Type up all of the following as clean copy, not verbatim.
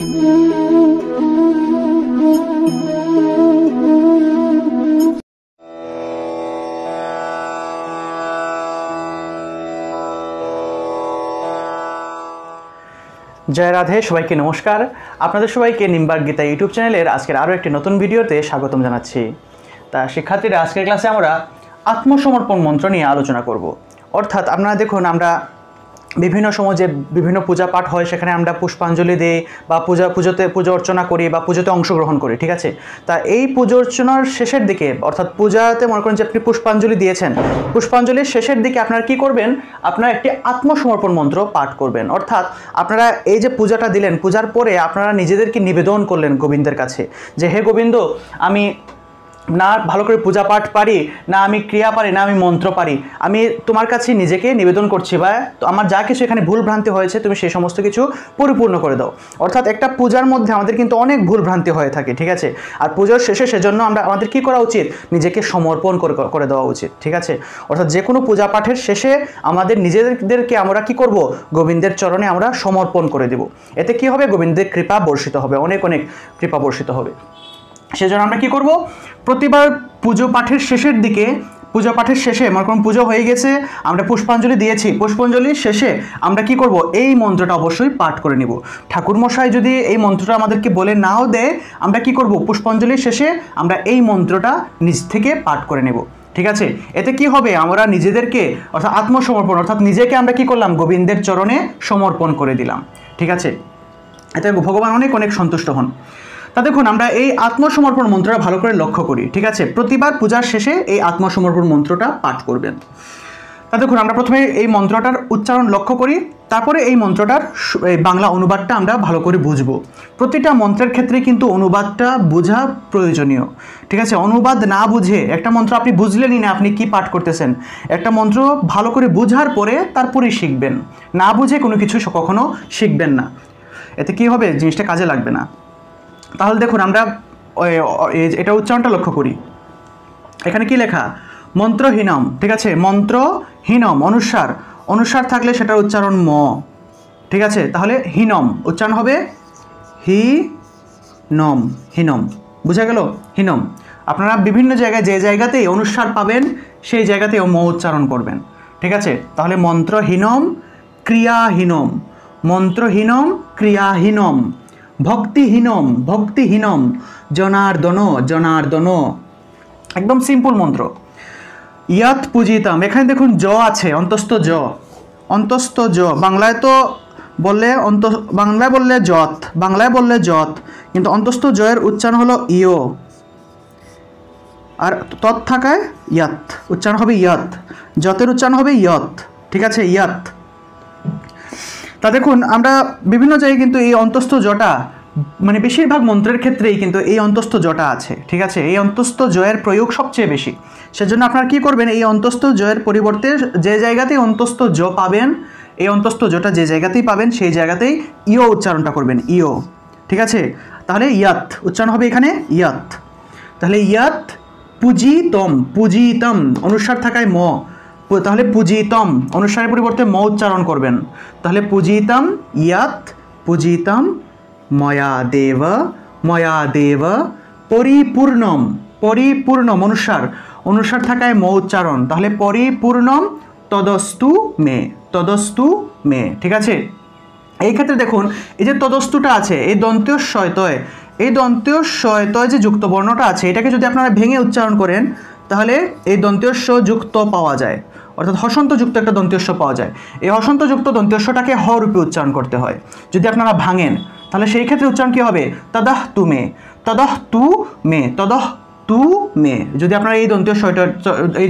জয় রাধে, সবাইকে নমস্কার। আপনাদের সবাইকে নিম্বার্ক গীতা ইউটিউব চ্যানেলের আজকের আরও একটি নতুন ভিডিওতে স্বাগতম জানাচ্ছি। তা শিক্ষার্থীরা, আজকের ক্লাসে আমরা আত্মসমর্পণ মন্ত্র নিয়ে আলোচনা করব। অর্থাৎ আপনারা দেখুন, আমরা বিভিন্ন সময় যে বিভিন্ন পূজা পাঠ হয় সেখানে আমরা পুষ্পাঞ্জলি দিই বা পূজা অর্চনা করি বা পুজোতে অংশগ্রহণ করি, ঠিক আছে। তা এই পুজো অর্চনার শেষের দিকে, অর্থাৎ পূজাতে মনে করেন যে আপনি পুষ্পাঞ্জলি দিয়েছেন, পুষ্পাঞ্জলির শেষের দিকে আপনারা কি করবেন, আপনারা একটি আত্মসমর্পণ মন্ত্র পাঠ করবেন। অর্থাৎ আপনারা এই যে পূজাটা দিলেন, পূজার পরে আপনারা নিজেদেরকে নিবেদন করলেন গোবিন্দের কাছে যে হে গোবিন্দ, আমি না ভালো করে পূজা পাঠ পারি, না আমি ক্রিয়া পারি, না আমি মন্ত্র পারি, আমি তোমার কাছে নিজেকে নিবেদন করছি, বা আমার যা কিছু এখানে ভুল ভ্রান্তি হয়েছে তুমি সেই সমস্ত কিছু পরিপূর্ণ করে দাও। অর্থাৎ একটা পূজার মধ্যে আমাদের কিন্তু অনেক ভুল ভ্রান্তি হয়ে থাকে, ঠিক আছে। আর পুজোর শেষে সেজন্য আমাদের কি করা উচিত, নিজেকে সমর্পণ করে দেওয়া উচিত, ঠিক আছে। অর্থাৎ যে কোনো পূজা পাঠের শেষে আমাদের নিজেদেরকে আমরা কি করব, গোবিন্দের চরণে আমরা সমর্পণ করে দেব। এতে কি হবে, গোবিন্দের কৃপা বর্ষিত হবে, অনেক অনেক কৃপা বর্ষিত হবে। সেজন্য আমরা কি করব, প্রতিবার পুজো পাঠের শেষের দিকে, পূজা পাঠের শেষে মনে করুন পুজো হয়ে গেছে, আমরা পুষ্পাঞ্জলি দিয়েছি, পুষ্পাঞ্জলির শেষে আমরা কি করব, এই মন্ত্রটা অবশ্যই পাঠ করে নিব। ঠাকুরমশাই যদি এই মন্ত্রটা আমাদেরকে বলে নাও দেয়, আমরা কি করব, পুষ্পাঞ্জলির শেষে আমরা এই মন্ত্রটা নিজ থেকে পাঠ করে নেব, ঠিক আছে। এতে কি হবে, আমরা নিজেদেরকে অর্থাৎ আত্মসমর্পণ, অর্থাৎ নিজেকে আমরা কি করলাম, গোবিন্দের চরণে সমর্পণ করে দিলাম, ঠিক আছে। এতে ভগবান অনেক অনেক সন্তুষ্ট হন। তা দেখুন, আমরা এই আত্মসমর্পণ মন্ত্রটা ভালো করে লক্ষ্য করি, ঠিক আছে। প্রতিবার পূজার শেষে এই আত্মসমর্পণ মন্ত্রটা পাঠ করবেন। তা দেখুন, আমরা প্রথমে এই মন্ত্রটার উচ্চারণ লক্ষ্য করি, তারপরে এই মন্ত্রটার বাংলা অনুবাদটা আমরা ভালো করে বুঝব। প্রতিটা মন্ত্রের ক্ষেত্রে কিন্তু অনুবাদটা বোঝা প্রয়োজনীয়, ঠিক আছে। অনুবাদ না বুঝে একটা মন্ত্র আপনি বুঝলেনই না আপনি কি পাঠ করতেছেন। একটা মন্ত্র ভালো করে বোঝার পরে তারপরেই শিখবেন, না বুঝে কোনো কিছু কখনো শিখবেন না। এতে কি হবে, জিনিসটা কাজে লাগবে না। তাহলে দেখুন, আমরা এটা উচ্চারণটা লক্ষ্য করি। এখানে কি লেখা, মন্ত্রহীনম, ঠিক আছে। মন্ত্রহীনম অনুস্বার থাকলে সেটার উচ্চারণ ম, ঠিক আছে। তাহলে হীনম উচ্চারণ হবে হিনম, হিনম, বুঝা গেল, হিনম। আপনারা বিভিন্ন জায়গায় যে জায়গাতেই অনুস্বার পাবেন সেই জায়গাতেই ম উচ্চারণ করবেন, ঠিক আছে। তাহলে মন্ত্রহীনম ক্রিয়াহীনম, মন্ত্রহীনম ক্রিয়াহীনম, ভক্তিহীনম জনার্দন। একদম সিম্পল মন্ত্র। ইয়াত পূজিতাম, এখানে দেখুন জ আছে, অন্তস্থ জ। বাংলায় বললে যত, কিন্তু অন্তস্থ জয়ের উচ্চারণ হলো ইয়, আর তৎ থাকায় ইয়াত, উচ্চারণ হবে ইয়াত, যতের উচ্চারণ হবে ইয়ত, ঠিক আছে, ইয়াত। তা দেখুন, আমরা বিভিন্ন জায়গায় কিন্তু এই অন্তস্থ জটা, মানে বেশিরভাগ মন্ত্রের ক্ষেত্রেই কিন্তু এই অন্তস্থ জটা আছে, ঠিক আছে। এই অন্তস্থ জয়ের প্রয়োগ সবচেয়ে বেশি। সেজন্য আপনারা কি করবেন, এই অন্তস্থ জয়ের পরিবর্তে যে জায়গাতেই অন্তস্থ জ পাবেন, এই অন্তস্থ জটা যে জায়গাতেই পাবেন সেই জায়গাতেই ইয় উচ্চারণটা করবেন, ইয়, ঠিক আছে। তাহলে ইয়াত উচ্চারণ হবে এখানে ইয়াত। তাহলে ইয়াত পূজিতম অনুস্বার থাকায় ম, তাহলে পূজিতম অনুস্বারের পরিবর্তে ম উচ্চারণ করবেন। তাহলে পূজিতম ইয়াত পূজিতম ময়া দেব পরিপূর্ণম অনুস্বার থাকায় ম উচ্চারণ। তাহলে পরিপূর্ণম তদস্তু মে, ঠিক আছে। এই ক্ষেত্রে দেখুন, এই যে তদস্তুটা আছে, এই দন্ত্য শয়তয়, যে যুক্ত বর্ণটা আছে, এটাকে যদি আপনারা ভেঙে উচ্চারণ করেন তাহলে এই দন্ত্যস্য যুক্ত পাওয়া যায়, অর্থাৎ হসন্ত যুক্ত একটা দন্ত্যস্য পাওয়া যায়। এই হসন্ত যুক্ত দন্ত্যস্যটাকে হ রূপে উচ্চারণ করতে হয়। যদি আপনারা ভাঙেন তাহলে সেই ক্ষেত্রে উচ্চারণ কী হবে, তদহ তু মে। যদি আপনারা এই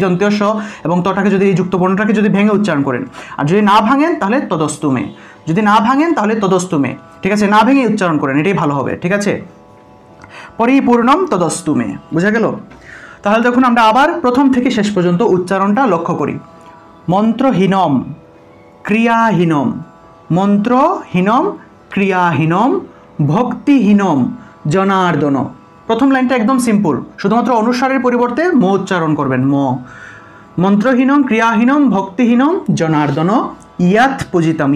দন্ত্যস্য এবং তটাকে যদি এই যুক্ত বর্ণটাকে যদি ভেঙে উচ্চারণ করেন, আর যদি না ভাঙেন তাহলে তদস্তু মে, ঠিক আছে। না ভেঙে উচ্চারণ করেন, এটাই ভালো হবে, ঠিক আছে। পরিপূর্ণম তদস্তু মে, বুঝা গেল। তাহলে দেখুন, আমরা আবার প্রথম থেকে শেষ পর্যন্ত উচ্চারণটা লক্ষ্য করি। মন্ত্রহীনম ক্রিয়াহীনম ভক্তিহীনম জনার্দন। প্রথম লাইনটা একদম সিম্পল, শুধুমাত্র অনুস্বারের পরিবর্তে ম উচ্চারণ করবেন, ম। মন্ত্রহীনম ক্রিয়াহীনম ভক্তিহীনম জনার্দন ইয়াত পূজিতম।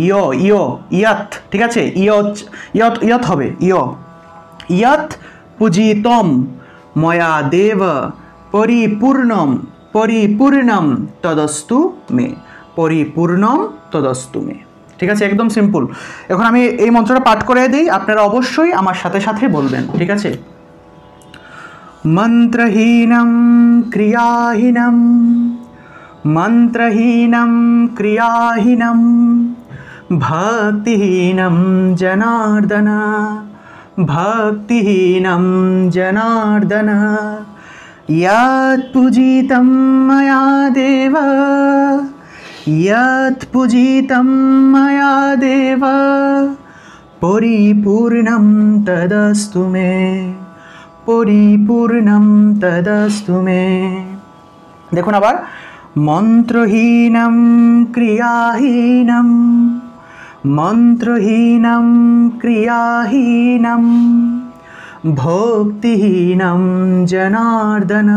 ইয়াত, ঠিক আছে, ইয়ত হবে ইয়াত পূজিতম ময়া দেব পরিপূর্ণম তদস্তু মে। পরিপূর্ণম তদস্তু মে। ঠিক আছে, একদম সিম্পল। এখন আমি এই মন্ত্রটা পাঠ করে দিই, আপনারা অবশ্যই আমার সাথে সাথে বলবেন। ঠিক আছে, মন্ত্রহীনম ক্রিয়াহীনম ভক্তিহীনম জনার্দন ইয়াৎ পূজিতম ময়া দেব পরিপূর্ণম তদস্তু মে। দেখুন আবার, মন্ত্রহীনম ক্রিয়াহীনম ভক্তিহীনম জনার্দন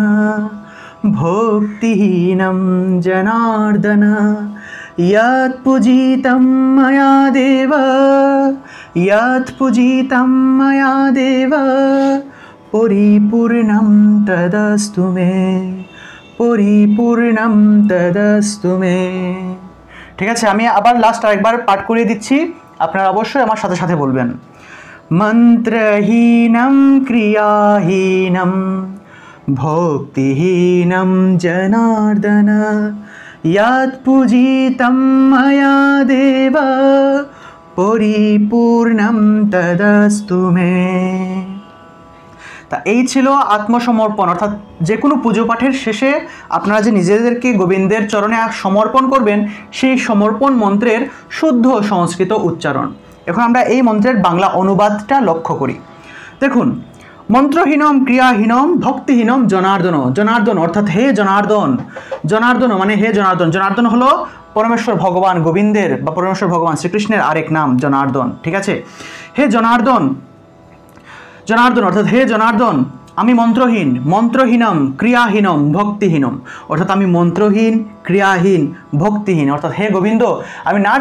ইয়াৎ পূজিতম ময়া দেব পরিপূর্ণম তদস্তু মে। ঠিক আছে, আমি আবার লাস্ট আরেকবার পাঠ করিয়ে দিচ্ছি, আপনারা অবশ্যই আমার সাথে সাথে বলবেন। মন্ত্রহীনম ক্রিয়াহীনম ভক্তিহীনম জনার্দন ইয়াৎ পূজিতম ময়া দেব পরিপূর্ণম তদস্তু মে। তা এই ছিল আত্মসমর্পণ, অর্থাৎ যে কোনো পুজো পাঠের শেষে আপনারা যে নিজেদেরকে গোবিন্দের চরণে সমর্পণ করবেন, সেই সমর্পণ মন্ত্রের শুদ্ধ সংস্কৃত উচ্চারণ। এখন আমরা এই মন্ত্রের বাংলা অনুবাদটা লক্ষ্য করি। দেখুন, মন্ত্রহীনম ক্রিয়াহীনম ভক্তিহীনম জনার্দন অর্থাৎ হে জনার্দন মানে হে জনার্দন হলো পরমেশ্বর ভগবান গোবিন্দের বা পরমেশ্বর ভগবান শ্রীকৃষ্ণের আরেক নাম জনার্দন। ঠিক আছে, হে জনার্দন অর্থাৎ হে জনার্দন, আমি মন্ত্রহীনম ক্রিয়াহীনম ভক্তিহীনম অর্থাৎ আমি মন্ত্রহীন ক্রিয়াহীন ভক্তিহীন, অর্থাৎ হে গোবিন্দ, আমি না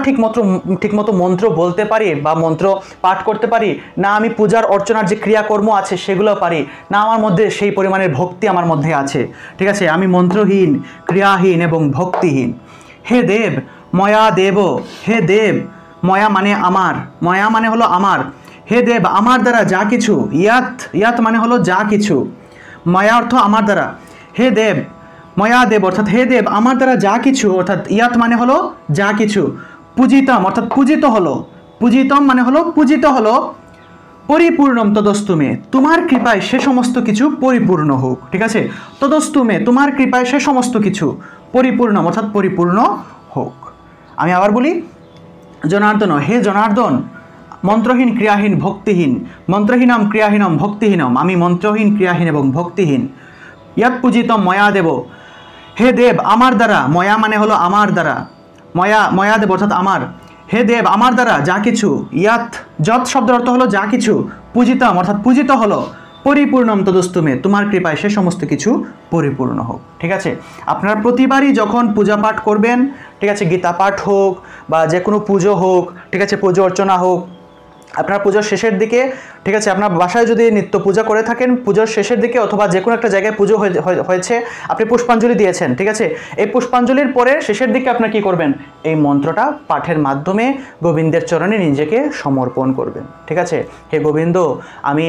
ঠিকমতো মন্ত্র বলতে পারি বা মন্ত্র পাঠ করতে পারি না, আমি পূজার অর্চনার যে ক্রিয়াকর্ম আছে সেগুলো পারি না, আমার মধ্যে সেই পরিমাণের ভক্তি আমার মধ্যে আছে। ঠিক আছে, আমি মন্ত্রহীন ক্রিয়াহীন এবং ভক্তিহীন। হে দেব ময়া দেব, হে দেব ময়া মানে আমার, ময়া মানে হলো আমার, হে দেব আমার দ্বারা যা কিছু, ইয়াত মানে হলো যা কিছু, ময়া অর্থ আমার দ্বারা, হে দেব ময়া দেব অর্থাৎ হে দেব আমার দ্বারা যা কিছু, অর্থাৎ ইয়াত মানে হলো যা কিছু, পূজিতম অর্থাৎ পূজিতম মানে হলো পূজিত হলো, পরিপূর্ণম তদস্তু মে তোমার কৃপায় সে সমস্ত কিছু পরিপূর্ণ হোক। ঠিক আছে, তদস্তু মে তোমার কৃপায় সে সমস্ত কিছু পরিপূর্ণ অর্থাৎ পরিপূর্ণ হোক। আমি আবার বলি, জনার্দন হে জনার্দন, মন্ত্রহীন ক্রিয়াহীন ভক্তিহীন, মন্ত্রহীনম ক্রিয়াহীনম ভক্তিহীনম, আমি মন্ত্রহীন ক্রিয়াহীন এবং ভক্তিহীন। ইয়াৎ পূজিতম ময়া দেব, হে দেব আমার দ্বারা, ময়া মানে হলো আমার দ্বারা, ময়া দেব অর্থাৎ আমার, হে দেব আমার দ্বারা যা কিছু, যত শব্দের অর্থ হলো যা কিছু, পূজিতম অর্থাৎ পূজিত হলো, পরিপূর্ণম তদস্তু মে তোমার কৃপায় সে সমস্ত কিছু পরিপূর্ণ হোক। ঠিক আছে, আপনারা প্রতিবারই যখন পূজা পাঠ করবেন, ঠিক আছে, গীতা পাঠ হোক বা যে কোনো পুজো হোক, ঠিক আছে, পুজো অর্চনা হোক, আপনার পুজোর শেষের দিকে, ঠিক আছে, আপনার বাসায় যদি নিত্য পূজা করে থাকেন, পুজোর শেষের দিকে অথবা যে কোনো একটা জায়গায় পুজো হয়েছে, আপনি পুষ্পাঞ্জলি দিয়েছেন, ঠিক আছে, এই পুষ্পাঞ্জলির পরে শেষের দিকে আপনার কি করবেন, এই মন্ত্রটা পাঠের মাধ্যমে গোবিন্দের চরণে নিজেকে সমর্পণ করবেন। ঠিক আছে, হে গোবিন্দ, আমি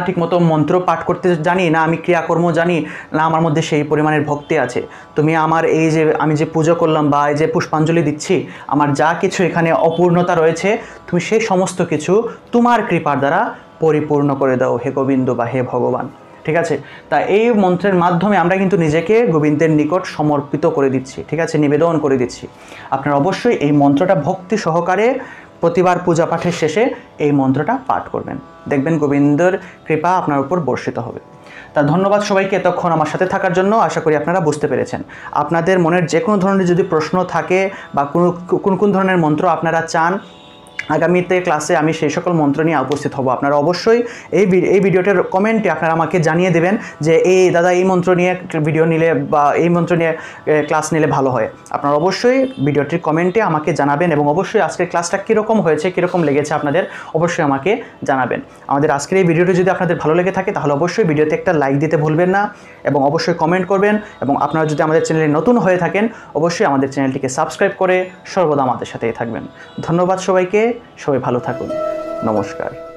ঠিক মতো মন্ত্র পাঠ করতে জানি না, আমি ক্রিয়াকর্ম জানি না, আমার মধ্যে সেই পরিমাণের ভক্তি আছে, তুমি আমার এই যে আমি যে পুজো করলাম বা এই যে পুষ্পাঞ্জলি দিচ্ছি, আমার যা কিছু এখানে অপূর্ণতা রয়েছে, তুমি সেই সমস্ত কিছু তোমার কৃপার দ্বারা পরিপূর্ণ করে দাও হে গোবিন্দ বা হে ভগবান। ঠিক আছে, তা এই মন্ত্রের মাধ্যমে আমরা কিন্তু নিজেকে গোবিন্দের নিকট সমর্পিত করে দিচ্ছি, ঠিক আছে, নিবেদন করে দিচ্ছি। আপনারা অবশ্যই এই মন্ত্রটা ভক্তি সহকারে প্রতিবার পূজা পাঠের শেষে এই মন্ত্রটা পাঠ করবেন, দেখবেন গোবিন্দের কৃপা আপনার উপর বর্ষিত হবে। তা ধন্যবাদ সবাইকে এতক্ষণ আমার সাথে থাকার জন্য। আশা করি আপনারা বুঝতে পেরেছেন। আপনাদের মনের যে কোনো ধরনের যদি প্রশ্ন থাকে বা কোন ধরনের মন্ত্র আপনারা চান, আগামীতে ক্লাসে আমি সেই সকল মন্ত্র নিয়ে উপস্থিত হব। আপনারা অবশ্যই এই ভিডিওটার কমেন্টে আপনারা আমাকে জানিয়ে দেবেন যে দাদা এই মন্ত্র নিয়ে ভিডিও নিলে বা এই মন্ত্র নিয়ে ক্লাস নিলে ভালো হয়। আপনারা অবশ্যই ভিডিওটির কমেন্টে আমাকে জানাবেন এবং অবশ্যই আজকের ক্লাসটা কীরকম হয়েছে, কীরকম লেগেছে আপনাদের অবশ্যই আমাকে জানাবেন। আমাদের আজকের এই ভিডিওটি যদি আপনাদের ভালো লেগে থাকে তাহলে অবশ্যই ভিডিওতে একটা লাইক দিতে ভুলবেন না এবং অবশ্যই কমেন্ট করবেন। এবং আপনারা যদি আমাদের চ্যানেলে নতুন হয়ে থাকেন অবশ্যই আমাদের চ্যানেলটিকে সাবস্ক্রাইব করে সর্বদা আমাদের সাথেই থাকবেন। ধন্যবাদ সবাইকে, সবাই ভালো থাকুন, নমস্কার।